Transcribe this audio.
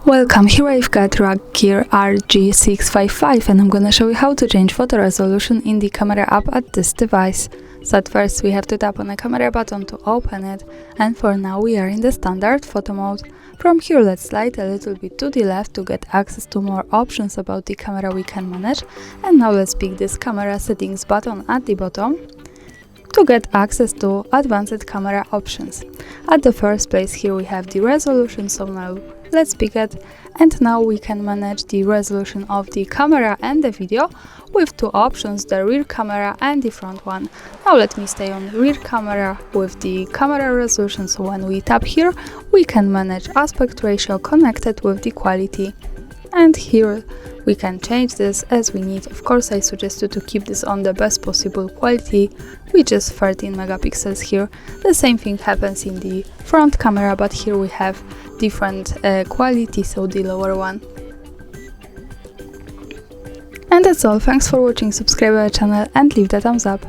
Welcome, here I've got RugGear RG655 and I'm gonna show you how to change photo resolution in the camera app at this device. So at first we have to tap on the camera button to open it, and for now we are in the standard photo mode. From here let's slide a little bit to the left to get access to more options about the camera we can manage, and now let's pick this camera settings button at the bottom to get access to advanced camera options. At the first place here we have the resolution, so now let's pick it, and now we can manage the resolution of the camera and the video with two options, the rear camera and the front one. Now let me stay on rear camera with the camera resolution, so when we tap here we can manage aspect ratio connected with the quality, and here we can change this as we need. Of course I suggest you to keep this on the best possible quality, which is 13 megapixels here. The same thing happens in the front camera, but here we have different quality, so the lower one. And that's all. Thanks for watching, subscribe our channel and leave the thumbs up.